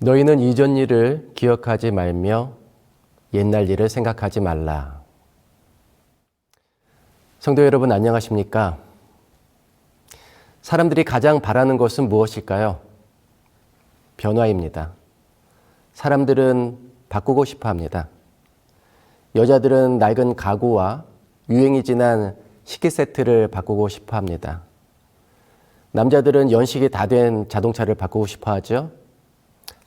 너희는 이전 일을 기억하지 말며 옛날 일을 생각하지 말라. 성도 여러분, 안녕하십니까? 사람들이 가장 바라는 것은 무엇일까요? 변화입니다. 사람들은 바꾸고 싶어 합니다. 여자들은 낡은 가구와 유행이 지난 식기 세트를 바꾸고 싶어 합니다. 남자들은 연식이 다 된 자동차를 바꾸고 싶어 하죠.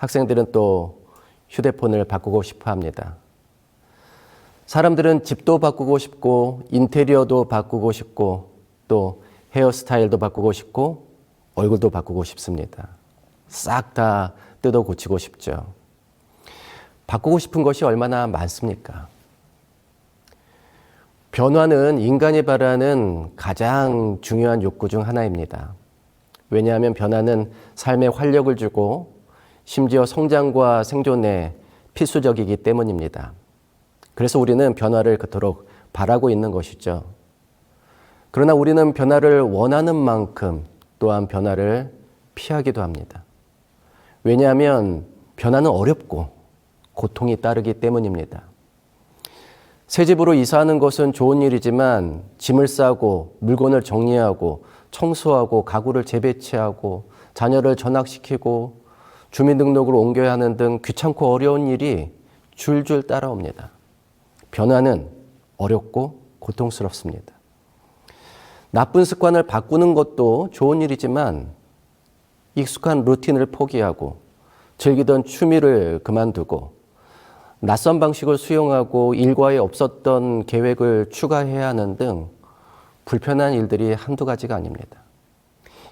학생들은 또 휴대폰을 바꾸고 싶어 합니다. 사람들은 집도 바꾸고 싶고 인테리어도 바꾸고 싶고 또 헤어스타일도 바꾸고 싶고 얼굴도 바꾸고 싶습니다. 싹 다 뜯어 고치고 싶죠. 바꾸고 싶은 것이 얼마나 많습니까? 변화는 인간이 바라는 가장 중요한 욕구 중 하나입니다. 왜냐하면 변화는 삶에 활력을 주고 심지어 성장과 생존에 필수적이기 때문입니다. 그래서 우리는 변화를 그토록 바라고 있는 것이죠. 그러나 우리는 변화를 원하는 만큼 또한 변화를 피하기도 합니다. 왜냐하면 변화는 어렵고 고통이 따르기 때문입니다. 새 집으로 이사하는 것은 좋은 일이지만 짐을 싸고 물건을 정리하고 청소하고 가구를 재배치하고 자녀를 전학시키고 주민등록을 옮겨야 하는 등 귀찮고 어려운 일이 줄줄 따라옵니다. 변화는 어렵고 고통스럽습니다. 나쁜 습관을 바꾸는 것도 좋은 일이지만 익숙한 루틴을 포기하고 즐기던 취미를 그만두고 낯선 방식을 수용하고 일과에 없었던 계획을 추가해야 하는 등 불편한 일들이 한두 가지가 아닙니다.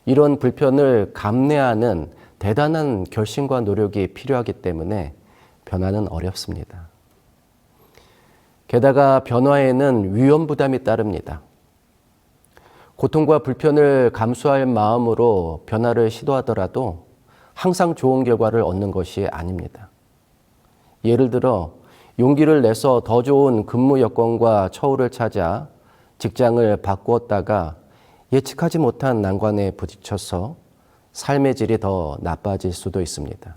이런 불편을 감내하는 대단한 결심과 노력이 필요하기 때문에 변화는 어렵습니다. 게다가 변화에는 위험 부담이 따릅니다. 고통과 불편을 감수할 마음으로 변화를 시도하더라도 항상 좋은 결과를 얻는 것이 아닙니다. 예를 들어 용기를 내서 더 좋은 근무 여건과 처우를 찾아 직장을 바꾸었다가 예측하지 못한 난관에 부딪혀서 삶의 질이 더 나빠질 수도 있습니다.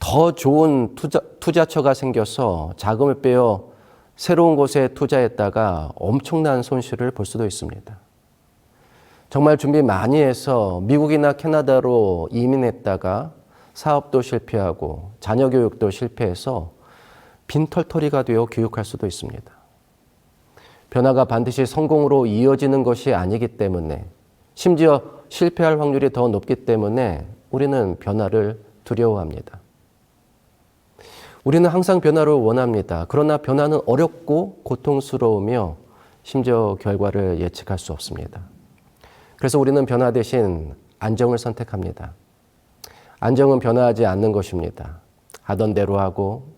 더 좋은 투자처가 생겨서 자금을 빼어 새로운 곳에 투자했다가 엄청난 손실을 볼 수도 있습니다. 정말 준비 많이 해서 미국이나 캐나다로 이민했다가 사업도 실패하고 자녀 교육도 실패해서 빈털터리가 되어 교육할 수도 있습니다. 변화가 반드시 성공으로 이어지는 것이 아니기 때문에 심지어 실패할 확률이 더 높기 때문에 우리는 변화를 두려워합니다. 우리는 항상 변화를 원합니다. 그러나 변화는 어렵고 고통스러우며 심지어 결과를 예측할 수 없습니다. 그래서 우리는 변화 대신 안정을 선택합니다. 안정은 변화하지 않는 것입니다. 하던 대로 하고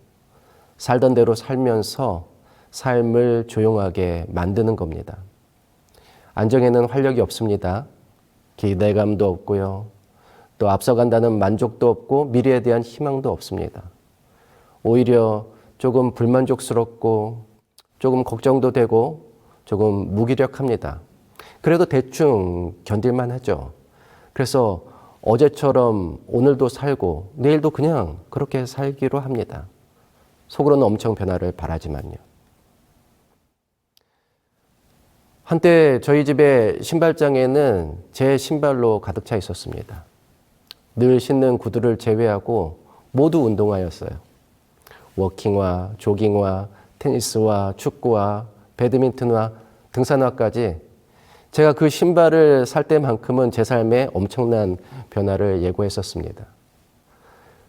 살던 대로 살면서 삶을 조용하게 만드는 겁니다. 안정에는 활력이 없습니다. 기대감도 없고요. 또 앞서간다는 만족도 없고 미래에 대한 희망도 없습니다. 오히려 조금 불만족스럽고 조금 걱정도 되고 조금 무기력합니다. 그래도 대충 견딜만 하죠. 그래서 어제처럼 오늘도 살고 내일도 그냥 그렇게 살기로 합니다. 속으로는 엄청 변화를 바라지만요. 한때 저희 집의 신발장에는 제 신발로 가득 차 있었습니다. 늘 신는 구두를 제외하고 모두 운동화였어요. 워킹화, 조깅화, 테니스화, 축구화, 배드민턴화, 등산화까지 제가 그 신발을 살 때만큼은 제 삶에 엄청난 변화를 예고했었습니다.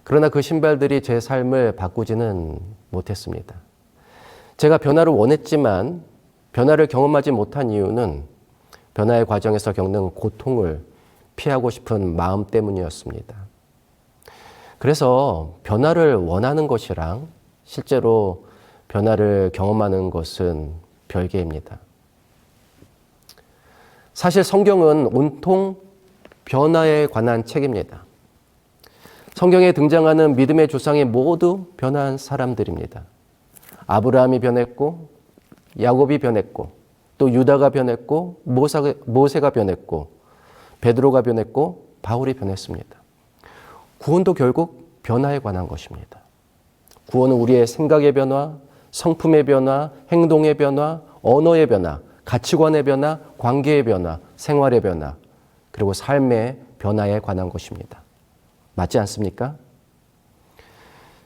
그러나 그 신발들이 제 삶을 바꾸지는 못했습니다. 제가 변화를 원했지만 변화를 경험하지 못한 이유는 변화의 과정에서 겪는 고통을 피하고 싶은 마음 때문이었습니다. 그래서 변화를 원하는 것이랑 실제로 변화를 경험하는 것은 별개입니다. 사실 성경은 온통 변화에 관한 책입니다. 성경에 등장하는 믿음의 조상이 모두 변화한 사람들입니다. 아브라함이 변했고 야곱이 변했고 또 유다가 변했고 모세가 변했고 베드로가 변했고 바울이 변했습니다. 구원도 결국 변화에 관한 것입니다. 구원은 우리의 생각의 변화, 성품의 변화, 행동의 변화, 언어의 변화, 가치관의 변화, 관계의 변화, 생활의 변화, 그리고 삶의 변화에 관한 것입니다. 맞지 않습니까?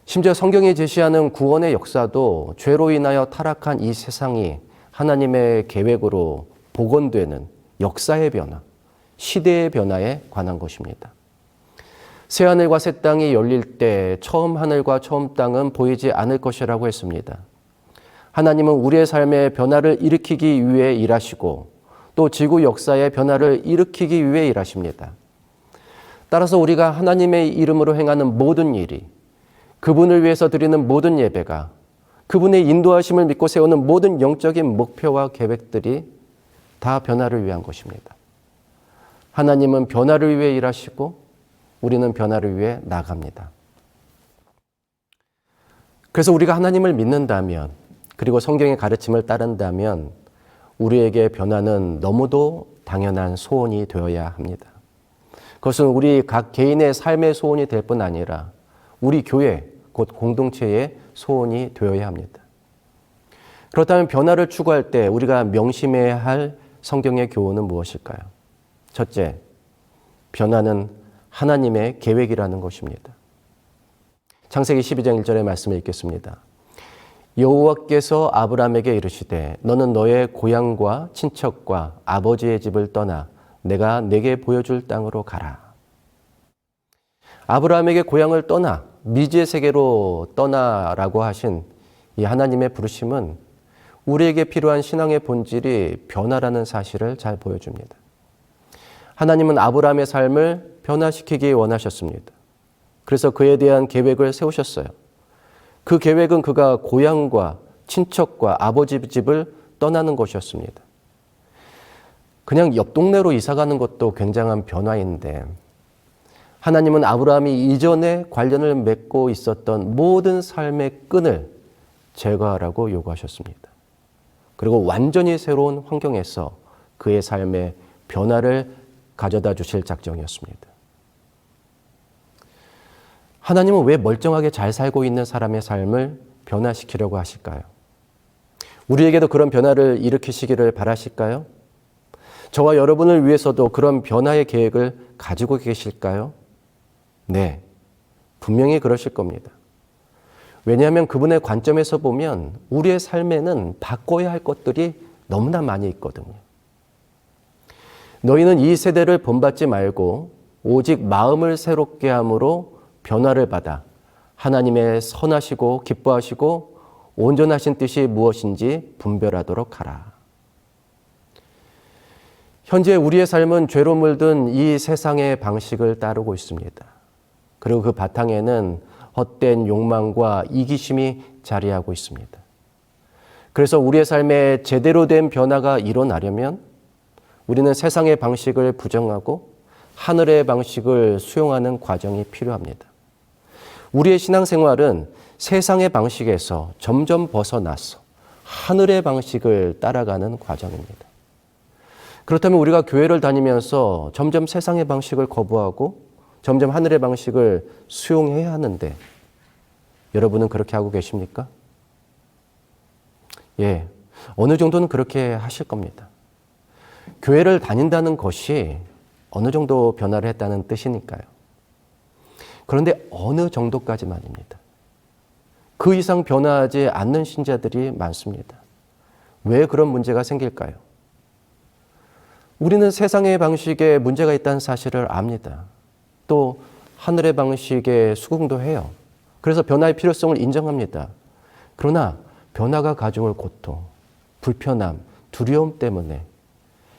심지어 성경이 제시하는 구원의 역사도 죄로 인하여 타락한 이 세상이 하나님의 계획으로 복원되는 역사의 변화, 시대의 변화에 관한 것입니다. 새하늘과 새 땅이 열릴 때 처음 하늘과 처음 땅은 보이지 않을 것이라고 했습니다. 하나님은 우리의 삶의 변화를 일으키기 위해 일하시고 또 지구 역사의 변화를 일으키기 위해 일하십니다. 따라서 우리가 하나님의 이름으로 행하는 모든 일이, 그분을 위해서 드리는 모든 예배가, 그분의 인도하심을 믿고 세우는 모든 영적인 목표와 계획들이 다 변화를 위한 것입니다. 하나님은 변화를 위해 일하시고 우리는 변화를 위해 나갑니다. 그래서 우리가 하나님을 믿는다면, 그리고 성경의 가르침을 따른다면 우리에게 변화는 너무도 당연한 소원이 되어야 합니다. 그것은 우리 각 개인의 삶의 소원이 될 뿐 아니라 우리 교회, 곧 공동체의 소원이 되어야 합니다. 그렇다면 변화를 추구할 때 우리가 명심해야 할 성경의 교훈은 무엇일까요? 첫째, 변화는 하나님의 계획이라는 것입니다. 창세기 12장 1절의 말씀을 읽겠습니다. 여호와께서 아브라함에게 이르시되 너는 너의 고향과 친척과 아버지의 집을 떠나 내가 내게 보여줄 땅으로 가라. 아브라함에게 고향을 떠나 미지의 세계로 떠나라고 하신 이 하나님의 부르심은 우리에게 필요한 신앙의 본질이 변화라는 사실을 잘 보여줍니다. 하나님은 아브라함의 삶을 변화시키기 원하셨습니다. 그래서 그에 대한 계획을 세우셨어요. 그 계획은 그가 고향과 친척과 아버지 집을 떠나는 것이었습니다. 그냥 옆 동네로 이사 가는 것도 굉장한 변화인데 하나님은 아브라함이 이전에 관련을 맺고 있었던 모든 삶의 끈을 제거하라고 요구하셨습니다. 그리고 완전히 새로운 환경에서 그의 삶에 변화를 가져다 주실 작정이었습니다. 하나님은 왜 멀쩡하게 잘 살고 있는 사람의 삶을 변화시키려고 하실까요? 우리에게도 그런 변화를 일으키시기를 바라실까요? 저와 여러분을 위해서도 그런 변화의 계획을 가지고 계실까요? 네, 분명히 그러실 겁니다. 왜냐하면 그분의 관점에서 보면 우리의 삶에는 바꿔야 할 것들이 너무나 많이 있거든요. 너희는 이 세대를 본받지 말고 오직 마음을 새롭게 함으로 변화를 받아 하나님의 선하시고 기뻐하시고 온전하신 뜻이 무엇인지 분별하도록 하라. 현재 우리의 삶은 죄로 물든 이 세상의 방식을 따르고 있습니다. 그리고 그 바탕에는 헛된 욕망과 이기심이 자리하고 있습니다. 그래서 우리의 삶에 제대로 된 변화가 일어나려면 우리는 세상의 방식을 부정하고 하늘의 방식을 수용하는 과정이 필요합니다. 우리의 신앙생활은 세상의 방식에서 점점 벗어나서 하늘의 방식을 따라가는 과정입니다. 그렇다면 우리가 교회를 다니면서 점점 세상의 방식을 거부하고 점점 하늘의 방식을 수용해야 하는데 여러분은 그렇게 하고 계십니까? 예, 어느 정도는 그렇게 하실 겁니다. 교회를 다닌다는 것이 어느 정도 변화를 했다는 뜻이니까요. 그런데 어느 정도까지만입니다. 그 이상 변화하지 않는 신자들이 많습니다. 왜 그런 문제가 생길까요? 우리는 세상의 방식에 문제가 있다는 사실을 압니다. 또 하늘의 방식에 수긍도 해요. 그래서 변화의 필요성을 인정합니다. 그러나 변화가 가져올 고통, 불편함, 두려움 때문에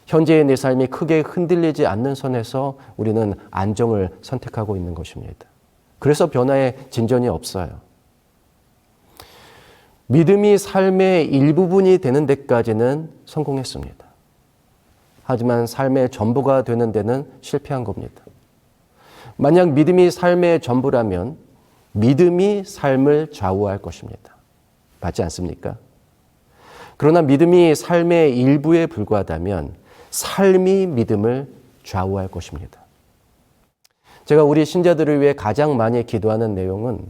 현재의 내 삶이 크게 흔들리지 않는 선에서 우리는 안정을 선택하고 있는 것입니다. 그래서 변화에 진전이 없어요. 믿음이 삶의 일부분이 되는 데까지는 성공했습니다. 하지만 삶의 전부가 되는 데는 실패한 겁니다. 만약 믿음이 삶의 전부라면 믿음이 삶을 좌우할 것입니다. 맞지 않습니까? 그러나 믿음이 삶의 일부에 불과하다면 삶이 믿음을 좌우할 것입니다. 제가 우리 신자들을 위해 가장 많이 기도하는 내용은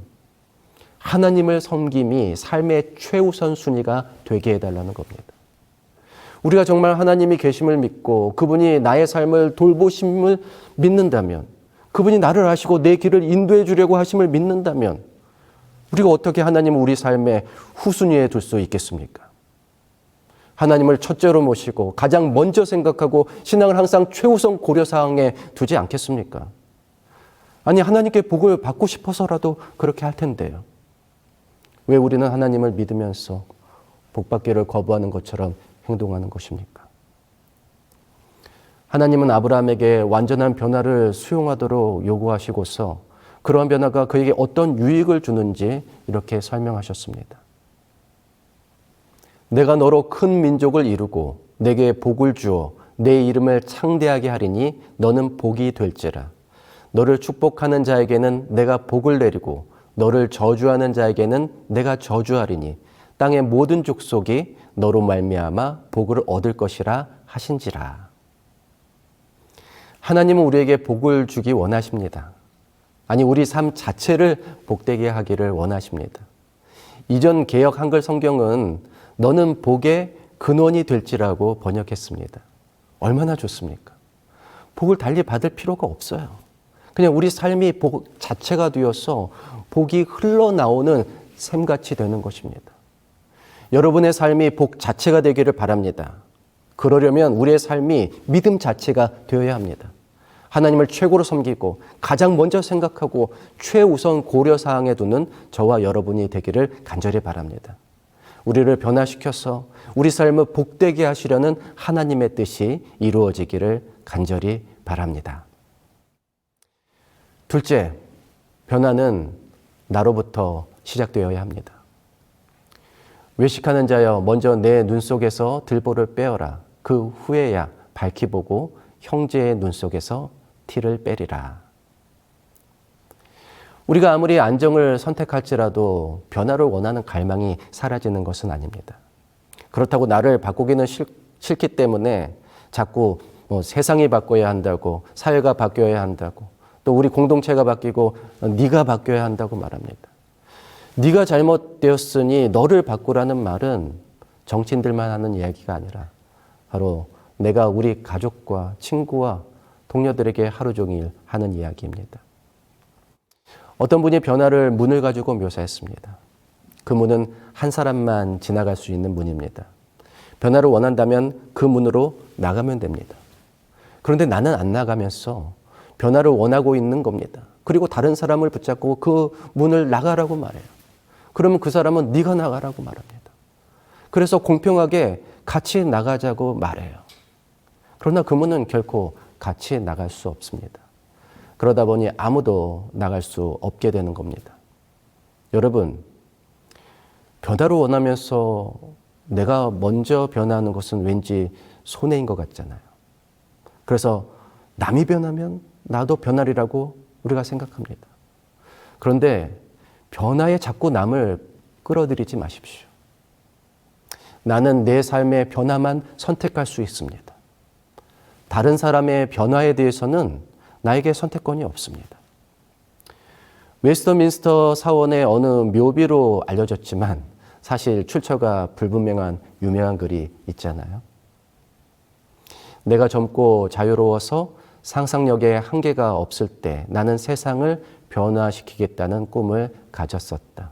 하나님을 섬김이 삶의 최우선 순위가 되게 해달라는 겁니다. 우리가 정말 하나님이 계심을 믿고 그분이 나의 삶을 돌보심을 믿는다면, 그분이 나를 아시고 내 길을 인도해 주려고 하심을 믿는다면 우리가 어떻게 하나님을 우리 삶의 후순위에 둘 수 있겠습니까? 하나님을 첫째로 모시고 가장 먼저 생각하고 신앙을 항상 최우선 고려사항에 두지 않겠습니까? 아니, 하나님께 복을 받고 싶어서라도 그렇게 할 텐데요. 왜 우리는 하나님을 믿으면서 복받기를 거부하는 것처럼 행동하는 것입니까? 하나님은 아브라함에게 완전한 변화를 수용하도록 요구하시고서 그러한 변화가 그에게 어떤 유익을 주는지 이렇게 설명하셨습니다. 내가 너로 큰 민족을 이루고 내게 복을 주어 내 이름을 창대하게 하리니 너는 복이 될지라. 너를 축복하는 자에게는 내가 복을 내리고 너를 저주하는 자에게는 내가 저주하리니 땅의 모든 족속이 너로 말미암아 복을 얻을 것이라 하신지라. 하나님은 우리에게 복을 주기 원하십니다. 아니, 우리 삶 자체를 복되게 하기를 원하십니다. 이전 개역 한글 성경은 너는 복의 근원이 될지라고 번역했습니다. 얼마나 좋습니까? 복을 달리 받을 필요가 없어요. 그냥 우리 삶이 복 자체가 되어서 복이 흘러나오는 샘같이 되는 것입니다. 여러분의 삶이 복 자체가 되기를 바랍니다. 그러려면 우리의 삶이 믿음 자체가 되어야 합니다. 하나님을 최고로 섬기고 가장 먼저 생각하고 최우선 고려사항에 두는 저와 여러분이 되기를 간절히 바랍니다. 우리를 변화시켜서 우리 삶을 복되게 하시려는 하나님의 뜻이 이루어지기를 간절히 바랍니다. 둘째, 변화는 나로부터 시작되어야 합니다. 외식하는 자여, 먼저 내 눈 속에서 들보를 빼어라. 그 후에야 밝히 보고 형제의 눈 속에서 티를 빼리라. 우리가 아무리 안정을 선택할지라도 변화를 원하는 갈망이 사라지는 것은 아닙니다. 그렇다고 나를 바꾸기는 싫기 때문에 자꾸 세상이 바뀌어야 한다고, 사회가 바뀌어야 한다고, 또 우리 공동체가 바뀌고 네가 바뀌어야 한다고 말합니다. 네가 잘못되었으니 너를 바꾸라는 말은 정치인들만 하는 이야기가 아니라 바로 내가 우리 가족과 친구와 동료들에게 하루 종일 하는 이야기입니다. 어떤 분이 변화를 문을 가지고 묘사했습니다. 그 문은 한 사람만 지나갈 수 있는 문입니다. 변화를 원한다면 그 문으로 나가면 됩니다. 그런데 나는 안 나가면서 변화를 원하고 있는 겁니다. 그리고 다른 사람을 붙잡고 그 문을 나가라고 말해요. 그러면 그 사람은 네가 나가라고 말합니다. 그래서 공평하게 같이 나가자고 말해요. 그러나 그 문은 결코 같이 나갈 수 없습니다. 그러다 보니 아무도 나갈 수 없게 되는 겁니다. 여러분, 변화를 원하면서 내가 먼저 변화하는 것은 왠지 손해인 것 같잖아요. 그래서 남이 변하면 나도 변하리라고 우리가 생각합니다. 그런데 변화에 자꾸 남을 끌어들이지 마십시오. 나는 내 삶의 변화만 선택할 수 있습니다. 다른 사람의 변화에 대해서는 나에게 선택권이 없습니다. 웨스트민스터 사원의 어느 묘비로 알려졌지만 사실 출처가 불분명한 유명한 글이 있잖아요. 내가 젊고 자유로워서 상상력에 한계가 없을 때 나는 세상을 변화시키겠다는 꿈을 가졌었다.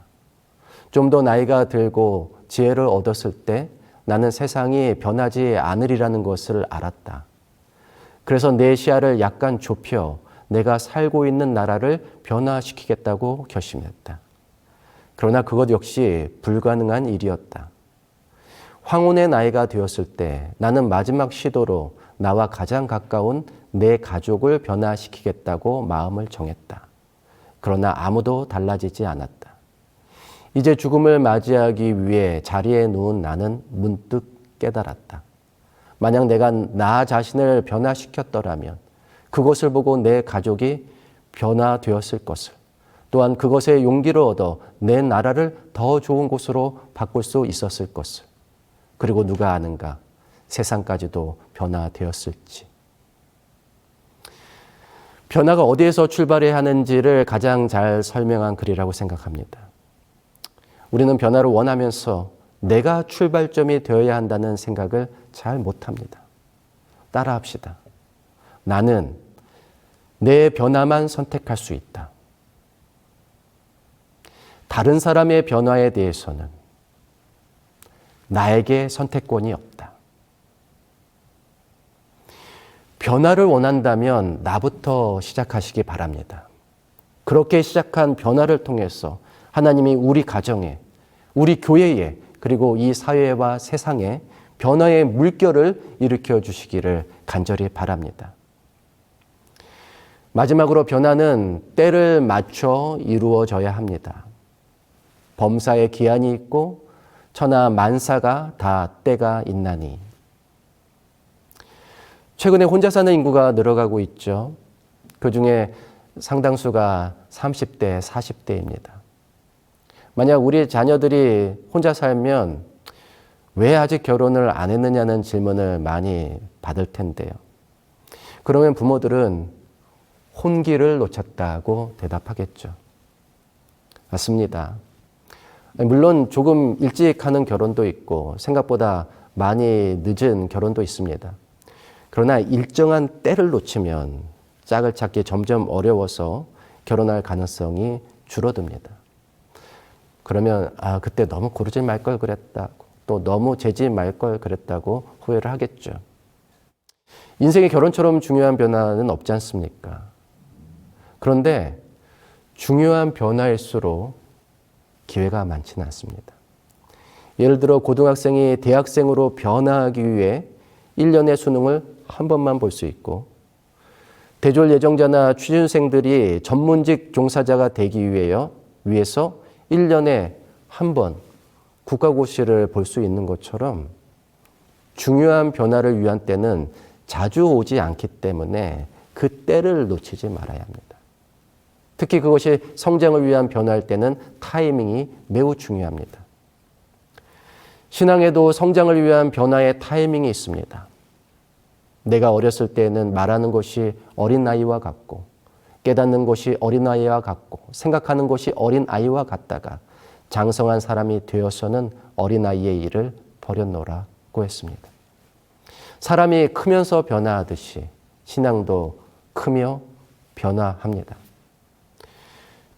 좀 더 나이가 들고 지혜를 얻었을 때 나는 세상이 변하지 않으리라는 것을 알았다. 그래서 내 시야를 약간 좁혀 내가 살고 있는 나라를 변화시키겠다고 결심했다. 그러나 그것 역시 불가능한 일이었다. 황혼의 나이가 되었을 때 나는 마지막 시도로 나와 가장 가까운 내 가족을 변화시키겠다고 마음을 정했다. 그러나 아무도 달라지지 않았다. 이제 죽음을 맞이하기 위해 자리에 누운 나는 문득 깨달았다. 만약 내가 나 자신을 변화시켰더라면 그것을 보고 내 가족이 변화되었을 것을, 또한 그것에 용기를 얻어 내 나라를 더 좋은 곳으로 바꿀 수 있었을 것을, 그리고 누가 아는가 세상까지도 변화되었을지. 변화가 어디에서 출발해야 하는지를 가장 잘 설명한 글이라고 생각합니다. 우리는 변화를 원하면서 내가 출발점이 되어야 한다는 생각을 잘 못합니다. 따라합시다. 나는 내 변화만 선택할 수 있다. 다른 사람의 변화에 대해서는 나에게 선택권이 없다. 변화를 원한다면 나부터 시작하시기 바랍니다. 그렇게 시작한 변화를 통해서 하나님이 우리 가정에, 우리 교회에, 그리고 이 사회와 세상에 변화의 물결을 일으켜 주시기를 간절히 바랍니다. 마지막으로 변화는 때를 맞춰 이루어져야 합니다. 범사에 기한이 있고 천하 만사가 다 때가 있나니. 최근에 혼자 사는 인구가 늘어가고 있죠. 그중에 상당수가 30대, 40대입니다. 만약 우리 자녀들이 혼자 살면 왜 아직 결혼을 안 했느냐는 질문을 많이 받을 텐데요. 그러면 부모들은 혼기를 놓쳤다고 대답하겠죠. 맞습니다. 물론 조금 일찍 하는 결혼도 있고 생각보다 많이 늦은 결혼도 있습니다. 그러나 일정한 때를 놓치면 짝을 찾기 점점 어려워서 결혼할 가능성이 줄어듭니다. 그러면 그때 너무 고르지 말 걸 그랬다고, 또 너무 재지 말 걸 그랬다고 후회를 하겠죠. 인생의 결혼처럼 중요한 변화는 없지 않습니까? 그런데 중요한 변화일수록 기회가 많지는 않습니다. 예를 들어 고등학생이 대학생으로 변화하기 위해 1년의 수능을 한 번만 볼 수 있고, 대졸 예정자나 취준생들이 전문직 종사자가 되기 위해서 1년에 한 번 국가고시를 볼 수 있는 것처럼 중요한 변화를 위한 때는 자주 오지 않기 때문에 그 때를 놓치지 말아야 합니다. 특히 그것이 성장을 위한 변화일 때는 타이밍이 매우 중요합니다. 신앙에도 성장을 위한 변화의 타이밍이 있습니다. 내가 어렸을 때는 말하는 것이 어린아이와 같고, 깨닫는 것이 어린아이와 같고, 생각하는 것이 어린아이와 같다가 장성한 사람이 되어서는 어린아이의 일을 버려놓으라고 했습니다. 사람이 크면서 변화하듯이 신앙도 크며 변화합니다.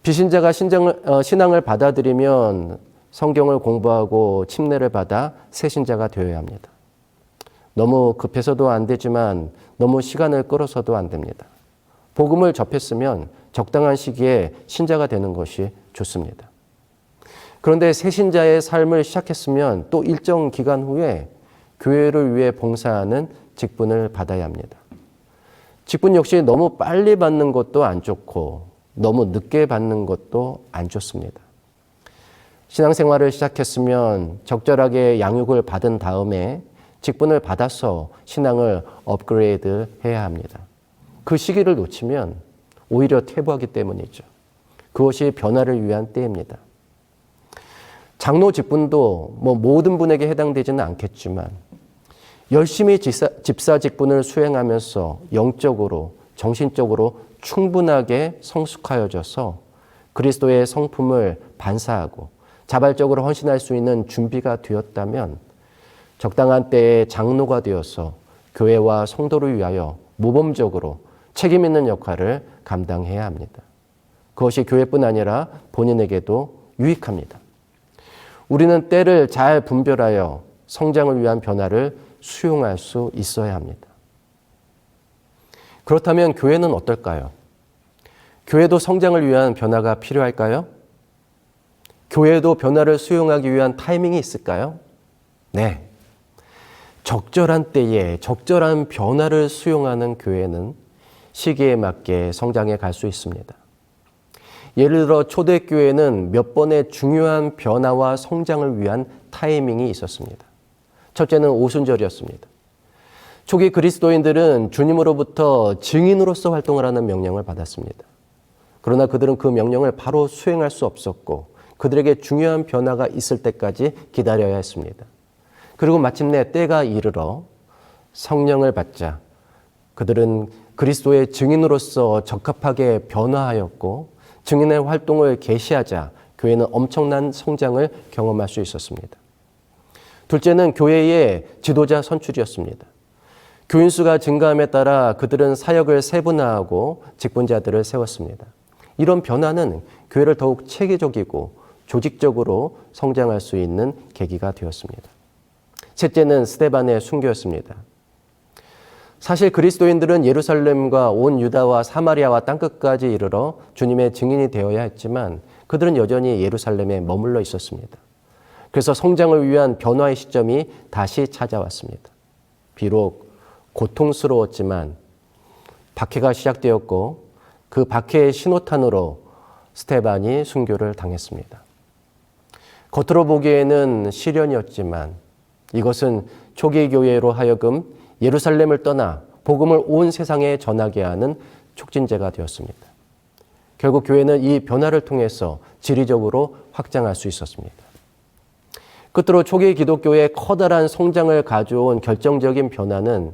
비신자가 신앙을 받아들이면 성경을 공부하고 침례를 받아 새신자가 되어야 합니다. 너무 급해서도 안 되지만 너무 시간을 끌어서도 안 됩니다. 복음을 접했으면 적당한 시기에 신자가 되는 것이 좋습니다. 그런데 새신자의 삶을 시작했으면 또 일정 기간 후에 교회를 위해 봉사하는 직분을 받아야 합니다. 직분 역시 너무 빨리 받는 것도 안 좋고 너무 늦게 받는 것도 안 좋습니다. 신앙생활을 시작했으면 적절하게 양육을 받은 다음에 직분을 받아서 신앙을 업그레이드 해야 합니다. 그 시기를 놓치면 오히려 퇴보하기 때문이죠. 그것이 변화를 위한 때입니다. 장로 직분도 모든 분에게 해당되지는 않겠지만 열심히 집사 직분을 수행하면서 영적으로, 정신적으로 충분하게 성숙하여져서 그리스도의 성품을 반사하고 자발적으로 헌신할 수 있는 준비가 되었다면 적당한 때에 장로가 되어서 교회와 성도를 위하여 모범적으로 책임 있는 역할을 감당해야 합니다. 그것이 교회뿐 아니라 본인에게도 유익합니다. 우리는 때를 잘 분별하여 성장을 위한 변화를 수용할 수 있어야 합니다. 그렇다면 교회는 어떨까요? 교회도 성장을 위한 변화가 필요할까요? 교회도 변화를 수용하기 위한 타이밍이 있을까요? 네. 적절한 때에 적절한 변화를 수용하는 교회는 시기에 맞게 성장해 갈 수 있습니다. 예를 들어 초대교회는 몇 번의 중요한 변화와 성장을 위한 타이밍이 있었습니다. 첫째는 오순절이었습니다. 초기 그리스도인들은 주님으로부터 증인으로서 활동을 하는 명령을 받았습니다. 그러나 그들은 그 명령을 바로 수행할 수 없었고 그들에게 중요한 변화가 있을 때까지 기다려야 했습니다. 그리고 마침내 때가 이르러 성령을 받자 그들은 그리스도의 증인으로서 적합하게 변화하였고 증인의 활동을 개시하자 교회는 엄청난 성장을 경험할 수 있었습니다. 둘째는 교회의 지도자 선출이었습니다. 교인 수가 증가함에 따라 그들은 사역을 세분화하고 직분자들을 세웠습니다. 이런 변화는 교회를 더욱 체계적이고 조직적으로 성장할 수 있는 계기가 되었습니다. 셋째는 스데반의 순교였습니다. 사실 그리스도인들은 예루살렘과 온 유다와 사마리아와 땅끝까지 이르러 주님의 증인이 되어야 했지만 그들은 여전히 예루살렘에 머물러 있었습니다. 그래서 성장을 위한 변화의 시점이 다시 찾아왔습니다. 비록 고통스러웠지만 박해가 시작되었고 그 박해의 신호탄으로 스데반이 순교를 당했습니다. 겉으로 보기에는 시련이었지만 이것은 초기 교회로 하여금 예루살렘을 떠나 복음을 온 세상에 전하게 하는 촉진제가 되었습니다. 결국 교회는 이 변화를 통해서 지리적으로 확장할 수 있었습니다. 끝으로 초기 기독교의 커다란 성장을 가져온 결정적인 변화는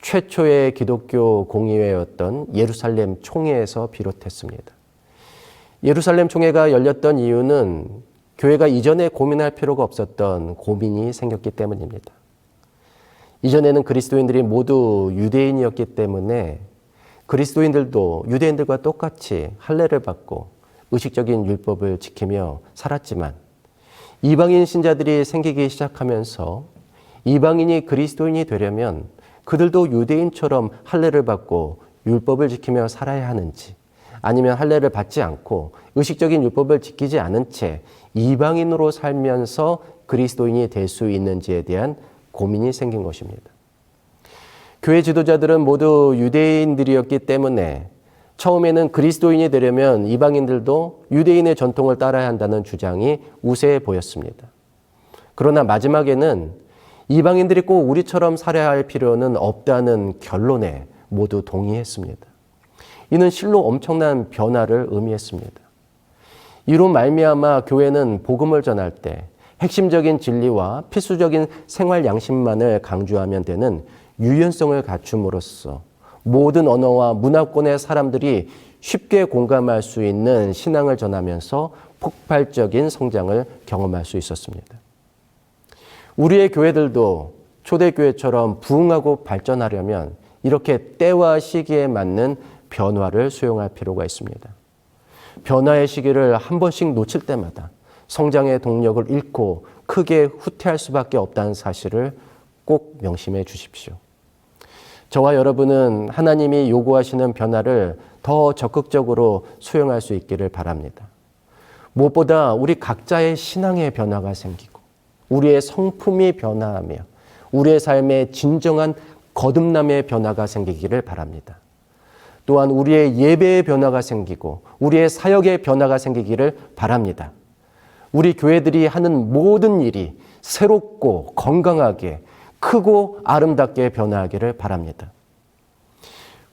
최초의 기독교 공의회였던 예루살렘 총회에서 비롯했습니다. 예루살렘 총회가 열렸던 이유는 교회가 이전에 고민할 필요가 없었던 고민이 생겼기 때문입니다. 이전에는 그리스도인들이 모두 유대인이었기 때문에 그리스도인들도 유대인들과 똑같이 할례를 받고 의식적인 율법을 지키며 살았지만 이방인 신자들이 생기기 시작하면서 이방인이 그리스도인이 되려면 그들도 유대인처럼 할례를 받고 율법을 지키며 살아야 하는지 아니면 할례를 받지 않고 의식적인 율법을 지키지 않은 채 이방인으로 살면서 그리스도인이 될 수 있는지에 대한 고민이 생긴 것입니다. 교회 지도자들은 모두 유대인들이었기 때문에 처음에는 그리스도인이 되려면 이방인들도 유대인의 전통을 따라야 한다는 주장이 우세해 보였습니다. 그러나 마지막에는 이방인들이 꼭 우리처럼 살아야 할 필요는 없다는 결론에 모두 동의했습니다. 이는 실로 엄청난 변화를 의미했습니다. 이로 말미암아 교회는 복음을 전할 때 핵심적인 진리와 필수적인 생활 양식만을 강조하면 되는 유연성을 갖춤으로써 모든 언어와 문화권의 사람들이 쉽게 공감할 수 있는 신앙을 전하면서 폭발적인 성장을 경험할 수 있었습니다. 우리의 교회들도 초대교회처럼 부흥하고 발전하려면 이렇게 때와 시기에 맞는 변화를 수용할 필요가 있습니다. 변화의 시기를 한 번씩 놓칠 때마다 성장의 동력을 잃고 크게 후퇴할 수밖에 없다는 사실을 꼭 명심해 주십시오. 저와 여러분은 하나님이 요구하시는 변화를 더 적극적으로 수용할 수 있기를 바랍니다. 무엇보다 우리 각자의 신앙의 변화가 생기고 우리의 성품이 변화하며 우리의 삶에 진정한 거듭남의 변화가 생기기를 바랍니다. 또한 우리의 예배의 변화가 생기고 우리의 사역의 변화가 생기기를 바랍니다. 우리 교회들이 하는 모든 일이 새롭고 건강하게 크고 아름답게 변화하기를 바랍니다.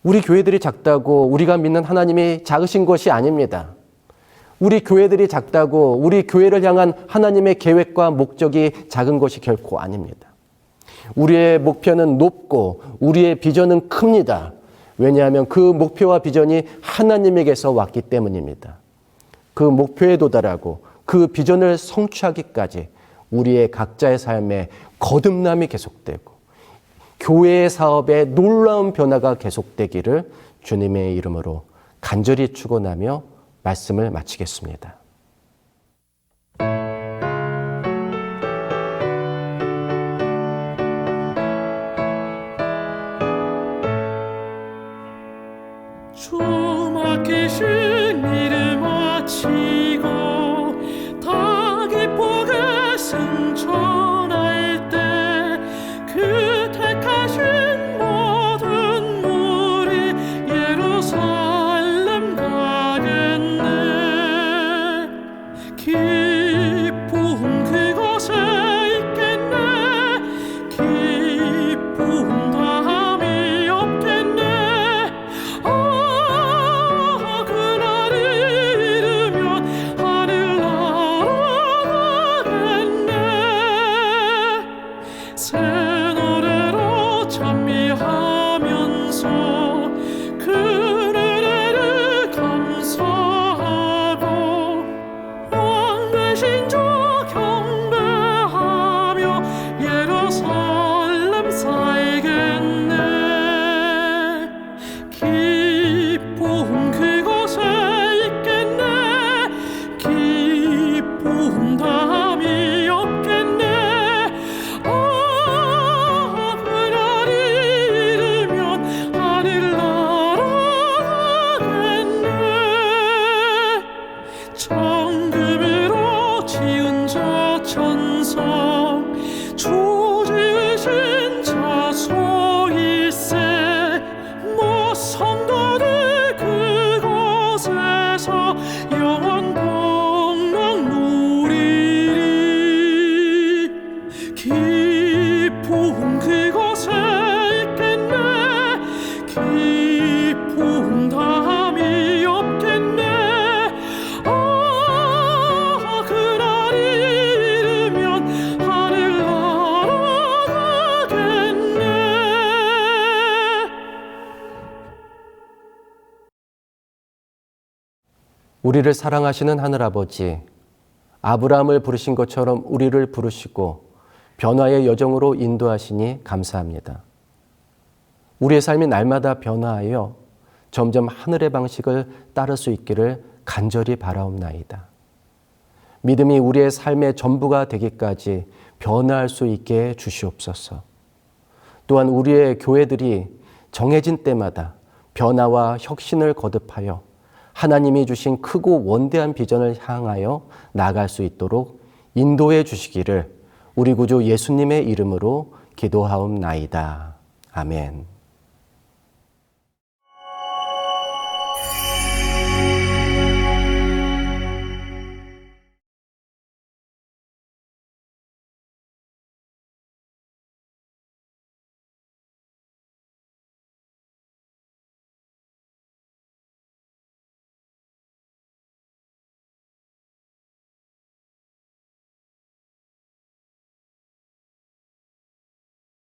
우리 교회들이 작다고 우리가 믿는 하나님이 작으신 것이 아닙니다. 우리 교회들이 작다고 우리 교회를 향한 하나님의 계획과 목적이 작은 것이 결코 아닙니다. 우리의 목표는 높고 우리의 비전은 큽니다. 왜냐하면 그 목표와 비전이 하나님에게서 왔기 때문입니다. 그 목표에 도달하고 그 비전을 성취하기까지 우리의 각자의 삶에 거듭남이 계속되고 교회의 사업에 놀라운 변화가 계속되기를 주님의 이름으로 간절히 축원하며 말씀을 마치겠습니다. 주 맡기신 일을 마치고 다 기쁘게 승천할 때 그 택하신 모든 무리 예루살렘 가겠네. 기쁨 그곳에 있겠네. 기쁨 다함이 없겠네. 그날이 이르면 하늘나라 가겠네. 새 노래로 찬미하면서 그 은혜를 감사하고 왕 되신 주 경배하며 예루살렘 살겠네. 기쁨 그곳에 있겠네. 기쁨 다함이 없겠네. 그날이 이르면 하늘나라 가겠네. 정금으로 지은 저 천성 주 지으신 자소일세. 모 성도들 그곳에서 영원 동락 누리리. 기쁨 그곳에 있겠네. 기쁨 다함이 없겠네. 그날이 이르면 하늘나라 가겠네. 우리를 사랑하시는 하늘아버지, 아브라함을 부르신 것처럼 우리를 부르시고 변화의 여정으로 인도하시니 감사합니다. 우리의 삶이 날마다 변화하여 점점 하늘의 방식을 따를 수 있기를 간절히 바라옵나이다. 믿음이 우리의 삶의 전부가 되기까지 변화할 수 있게 해 주시옵소서. 또한 우리의 교회들이 정해진 때마다 변화와 혁신을 거듭하여 하나님이 주신 크고 원대한 비전을 향하여 나아갈 수 있도록 인도해 주시기를 우리 구주 예수님의 이름으로 기도하옵나이다. 아멘.